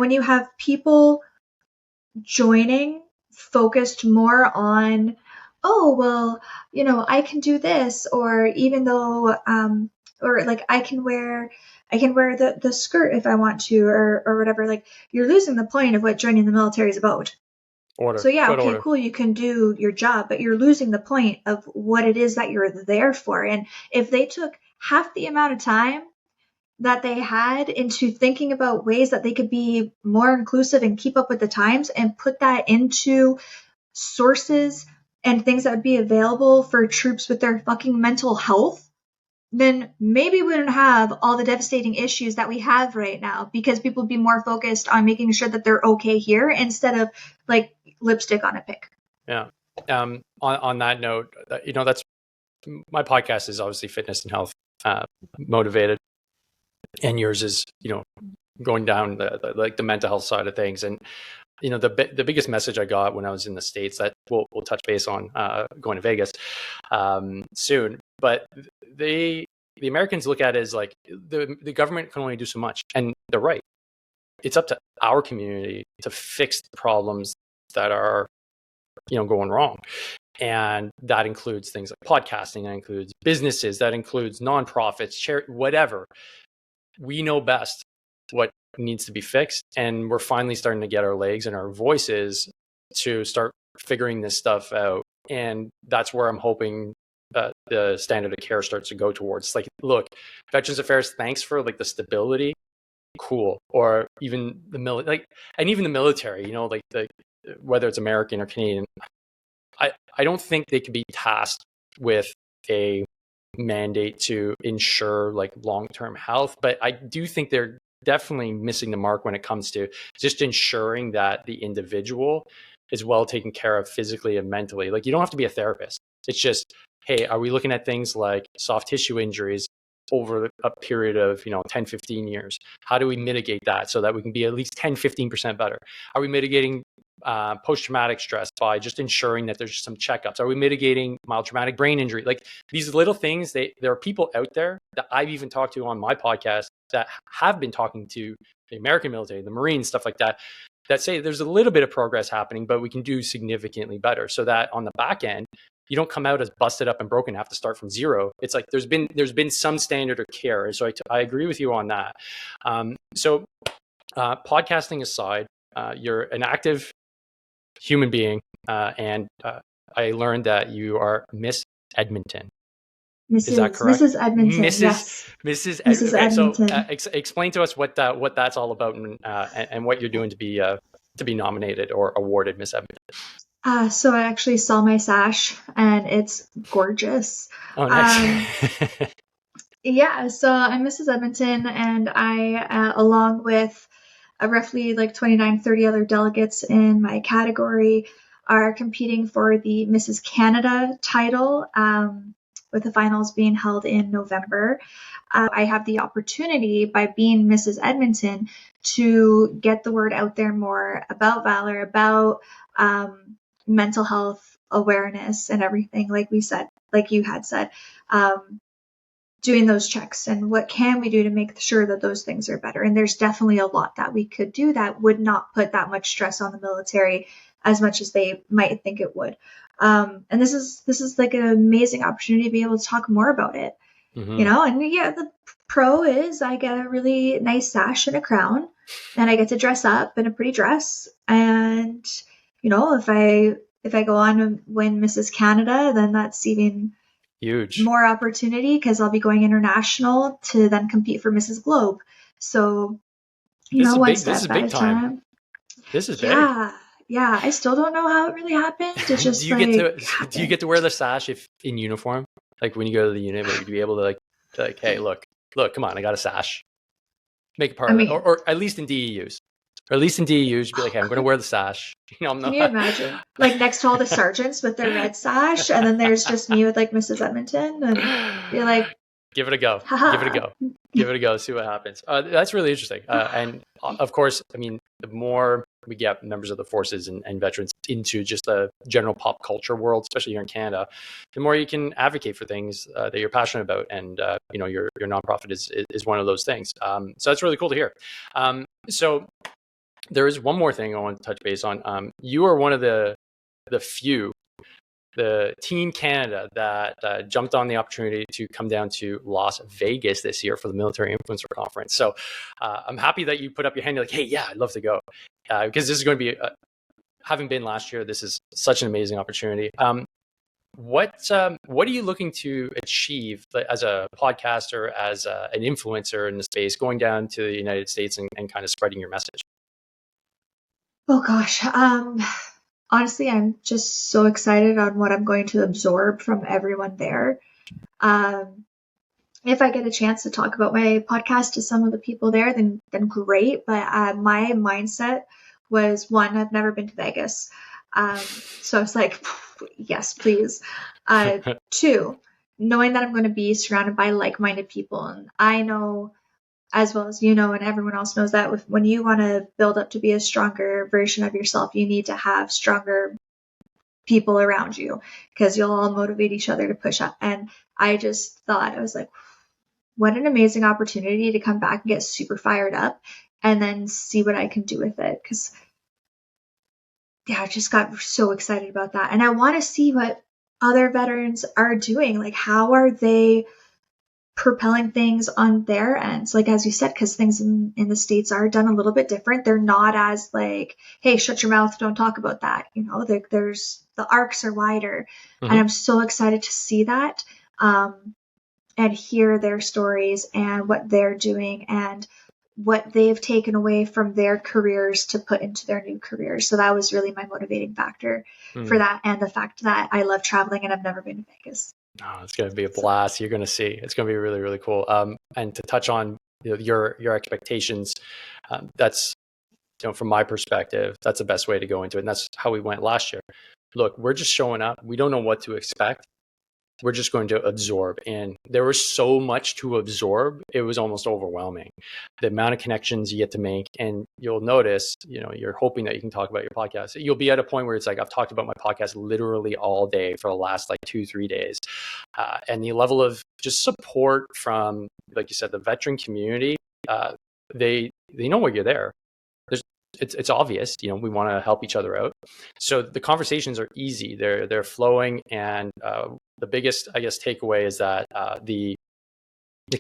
when you have people joining focused more on, oh well, I can do this, or even though or like I can wear the skirt if I want to, or whatever. Like, you're losing the point of what joining the military is about. Order. So yeah, Good okay, order. cool, you can do your job, but you're losing the point of what it is that you're there for. And if they took half the amount of time that they had into thinking about ways that they could be more inclusive and keep up with the times, and put that into sources and things that would be available for troops with their fucking mental health, then maybe we wouldn't have all the devastating issues that we have right now, because people would be more focused on making sure that they're okay here instead of like lipstick on a pig. Yeah. On that note, that's my podcast is obviously fitness and health motivated, and yours is going down the mental health side of things. And the biggest message I got when I was in the States, that we'll touch base on going to Vegas soon, but the Americans look at it as like the government can only do so much, and they're right. It's up to our community to fix the problems that are going wrong. And that includes things like podcasting, that includes businesses, that includes nonprofits, charity, whatever. We know best what needs to be fixed, and we're finally starting to get our legs and our voices to start figuring this stuff out. And that's where I'm hoping the standard of care starts to go towards. Like, look, Veterans Affairs, thanks for like the stability, cool. Or even the and even the military, you know, like whether it's American or Canadian, I don't think they could be tasked with a mandate to ensure like long-term health, but I do think they're definitely missing the mark when it comes to just ensuring that the individual is well taken care of physically and mentally. Like, you don't have to be a therapist. It's just, hey, are we looking at things like soft tissue injuries over a period of 10, 15 years? How do we mitigate that so that we can be at least 10, 15% better? Are we mitigating post-traumatic stress by just ensuring that there's some checkups? Are we mitigating mild traumatic brain injury? Like, these little things, there are people out there that I've even talked to on my podcast that have been talking to the American military, the Marines, stuff like that, that say there's a little bit of progress happening, but we can do significantly better, so that on the back end, you don't come out as busted up and broken, have to start from zero. It's like there's been some standard of care. And so I agree with you on that. So podcasting aside, you're an active human being, and I learned that you are Miss Edmonton. Is that correct? Mrs. Edmonton, yes. Mrs. Mrs. Okay, Edmonton. So explain to us what that's all about, and what you're doing to be nominated or awarded Miss Edmonton. So I actually saw my sash, and it's gorgeous. Oh, nice. Yeah, so I'm Mrs. Edmonton, and I, along with roughly like 29, 30 other delegates in my category, are competing for the Mrs. Canada title, with the finals being held in November. I have the opportunity, by being Mrs. Edmonton, to get the word out there more about Valor, about mental health awareness and everything, like you had said, doing those checks and what can we do to make sure that those things are better. And there's definitely a lot that we could do that would not put that much stress on the military as much as they might think it would. And this is like an amazing opportunity to be able to talk more about it. And yeah, the pro is I get a really nice sash and a crown, and I get to dress up in a pretty dress. And if I go on and win Mrs. Canada, then that's even huge, more opportunity, because I'll be going international to then compete for Mrs. Globe. So, one step at a time. This is big. Yeah. I still don't know how it really happened. It's just do you get to wear the sash if in uniform? Like, when you go to the unit, would you be able to like, hey, look, come on, I got a sash. Make it part of it, or at least in DEUs. Or at least in DEUs, you'd be like, hey, I'm going to wear the sash. Can you imagine? Like, next to all the sergeants with their red sash, and then there's just me with like Mrs. Edmonton, and you're like, give it a go. Haha. Give it a go. See what happens. That's really interesting. And of course, I mean, the more we get members of the forces and veterans into just the general pop culture world, especially here in Canada, the more you can advocate for things that you're passionate about. And, your nonprofit is one of those things. So that's really cool to hear. So there is one more thing I want to touch base on. You are one of the few, the Team Canada that jumped on the opportunity to come down to Las Vegas this year for the Military Influencer Conference. So I'm happy that you put up your hand. You're like, hey, yeah, I'd love to go, because this is going to be, having been last year, this is such an amazing opportunity. What are you looking to achieve as a podcaster, as an influencer in the space, going down to the United States and kind of spreading your message? Oh gosh. Honestly, I'm just so excited on what I'm going to absorb from everyone there. If I get a chance to talk about my podcast to some of the people there, then great. But my mindset was, one, I've never been to Vegas. So I was like, yes, please. Two, knowing that I'm going to be surrounded by like-minded people. And I know, as well as and everyone else knows, that when you want to build up to be a stronger version of yourself, you need to have stronger people around you, because you'll all motivate each other to push up. And I just thought, I was like, what an amazing opportunity to come back and get super fired up and then see what I can do with it. Because, yeah, I just got so excited about that. And I want to see what other veterans are doing. Like, how are they propelling things on their ends, like as you said, because things in the States are done a little bit different. They're not as like, hey, shut your mouth, don't talk about that. There's the arcs are wider, and I'm so excited to see that, and hear their stories and what they're doing and what they've taken away from their careers to put into their new careers. So that was really my motivating factor for that, and the fact that I love traveling and I've never been to Vegas. Oh, it's going to be a blast. You're going to see. It's going to be really, really cool. And to touch on your expectations, that's, from my perspective, that's the best way to go into it. And that's how we went last year. Look, we're just showing up. We don't know what to expect. We're just going to absorb. And there was so much to absorb. It was almost overwhelming. The amount of connections you get to make. And you'll notice, you're hoping that you can talk about your podcast. You'll be at a point where it's like, I've talked about my podcast literally all day for the last 2-3 days. And the level of just support from, like you said, the veteran community, they know why you're there. It's obvious, we want to help each other out. So the conversations are easy. They're flowing. And the biggest, I guess, takeaway is that the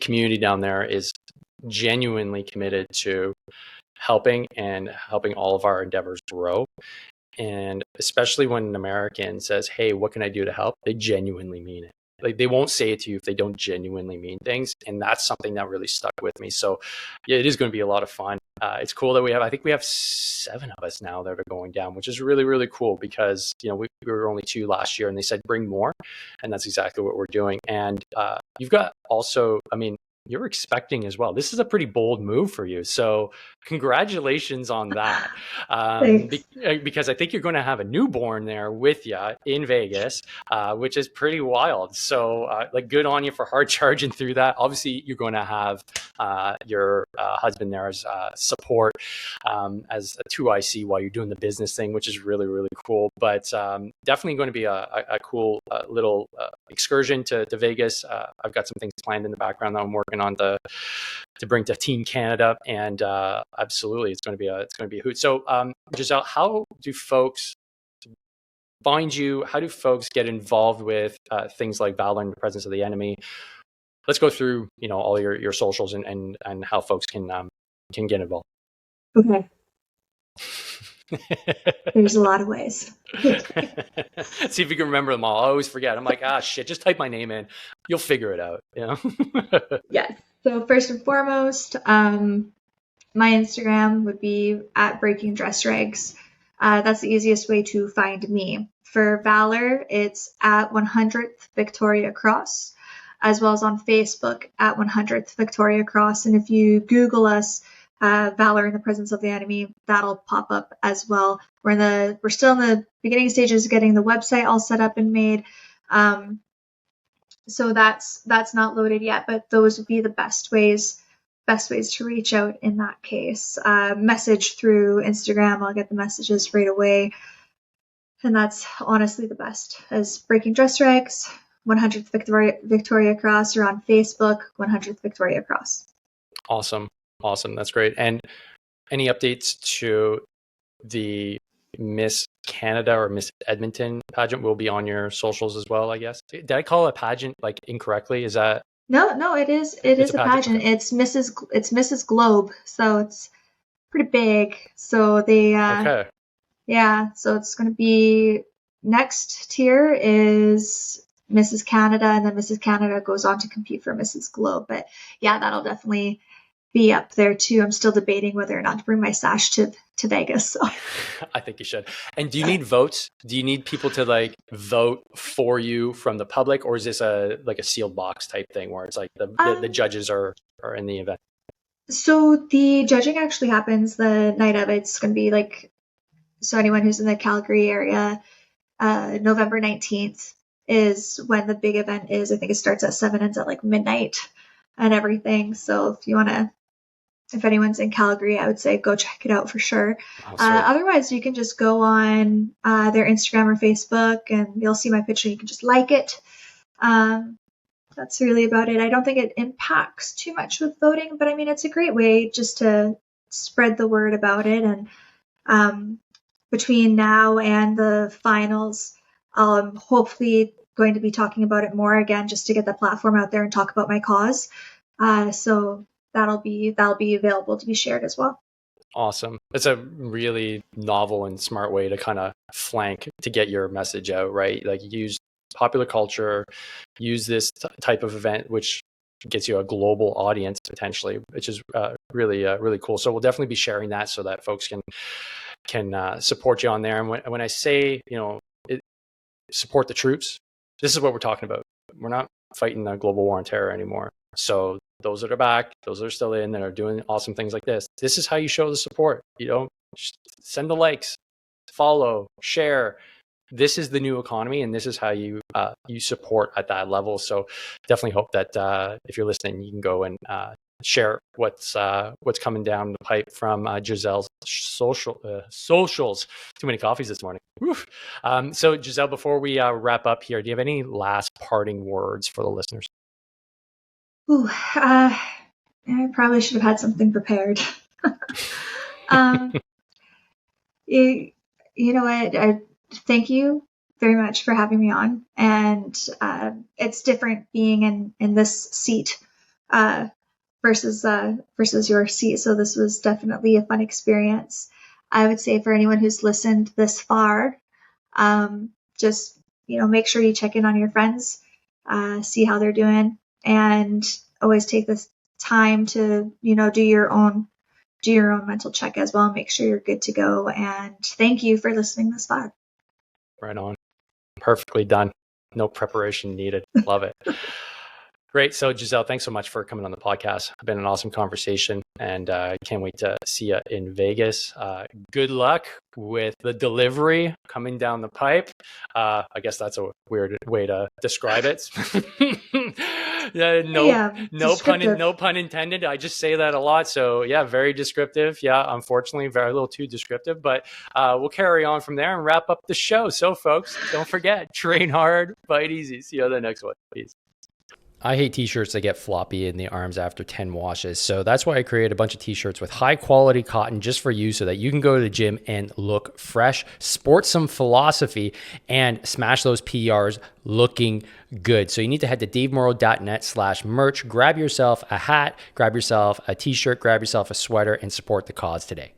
community down there is genuinely committed to helping all of our endeavors grow. And especially when an American says, hey, what can I do to help? They genuinely mean it. Like, they won't say it to you if they don't genuinely mean things. And that's something that really stuck with me. So yeah, it is going to be a lot of fun. It's cool that I think we have 7 of us now that are going down, which is really, really cool, because, we were only 2 last year and they said, bring more. And that's exactly what we're doing. And you've got also, you're expecting as well. This is a pretty bold move for you. So congratulations on that. Because I think you're going to have a newborn there with you in Vegas, which is pretty wild. So good on you for hard charging through that. Obviously, you're going to have your husband there as support, as a 2IC while you're doing the business thing, which is really, really cool. But definitely going to be a cool little excursion to Vegas. I've got some things planned in the background that I'm working on to bring to Team Canada, and absolutely, it's going to be a hoot. So, Giselle, how do folks find you? How do folks get involved with things like Valour in the Presence of the Enemy? Let's go through, all your socials and how folks can get involved. Okay. There's a lot of ways. See if you can remember them all. I always forget. I'm like, shit, just type my name in. You'll figure it out. Yes. So first and foremost, my Instagram would be @BreakingDressRegs. That's the easiest way to find me. For Valour, it's @100th Victoria Cross, as well as on Facebook @100th Victoria Cross. And if you Google us, Valour in the Presence of the Enemy, that'll pop up as well. We're still in the beginning stages of getting the website all set up and made. So that's not loaded yet, but those would be the best ways to reach out in that case. Message through Instagram, I'll get the messages right away. And that's honestly the best, as Breaking Dress Rags, 100th Victoria Cross, or on Facebook, 100th Victoria Cross. Awesome. That's great. And any updates to the Miss Canada or Miss Edmonton pageant will be on your socials as well, I guess. Did I call it a pageant incorrectly? Is that? No, it is a pageant. Okay. It's Mrs. Globe, so it's pretty big. So they okay. Yeah, so it's going to be, next tier is Mrs. Canada, and then Mrs. Canada goes on to compete for Mrs. Globe. But yeah, that'll definitely be up there too. I'm still debating whether or not to bring my sash to Vegas. So. I think you should. And do you need votes? Do you need people to vote for you from the public, or is this a sealed box type thing where it's the judges are in the event? So the judging actually happens the night of. It's going to be so anyone who's in the Calgary area, November 19th is when the big event is. I think it starts at 7, ends at midnight and everything. So if anyone's in Calgary, I would say go check it out for sure. Otherwise, you can just go on their Instagram or Facebook and you'll see my picture. You can just like it. That's really about it. I don't think it impacts too much with voting, but it's a great way just to spread the word about it. And between now and the finals, hopefully going to be talking about it more again, just to get the platform out there and talk about my cause. So that'll be available to be shared as well. Awesome. It's a really novel and smart way to kind of flank to get your message out, right? Like use popular culture, use this type of event, which gets you a global audience potentially, which is really cool. So we'll definitely be sharing that so that folks can support you on there. And when I say, support the troops, this is what we're talking about. We're not fighting a global war on terror anymore. So those that are back, those that are still in, that are doing awesome things like this is how you show the support. You don't send the likes, follow, share. This is the new economy, and this is how you support at that level. So definitely hope that if you're listening, you can go and share what's coming down the pipe from Giselle's socials. Too many coffees this morning. So Giselle, before we wrap up here, do you have any last parting words for the listeners? Ooh, I probably should have had something prepared. You know what? I thank you very much for having me on. And it's different being in this seat versus your seat. So this was definitely a fun experience. I would say for anyone who's listened this far, just make sure you check in on your friends, see how they're doing, and always take this time to do your own mental check as well. Make sure you're good to go. And thank you for listening this far. Right on. Perfectly done. No preparation needed. Love it. Great. So Giselle, thanks so much for coming on the podcast. It's been an awesome conversation, and I can't wait to see you in Vegas. Good luck with the delivery coming down the pipe. I guess that's a weird way to describe it. No pun intended. I just say that a lot. So yeah, very descriptive. Yeah, unfortunately, a little too descriptive, but we'll carry on from there and wrap up the show. So folks, don't forget, train hard, fight easy. See you on the next one. Peace. I hate t-shirts that get floppy in the arms after 10 washes. So that's why I created a bunch of t-shirts with high quality cotton just for you so that you can go to the gym and look fresh, sport some philosophy, and smash those PRs looking good. So you need to head to davemorrow.net/merch, grab yourself a hat, grab yourself a t-shirt, grab yourself a sweater, and support the cause today.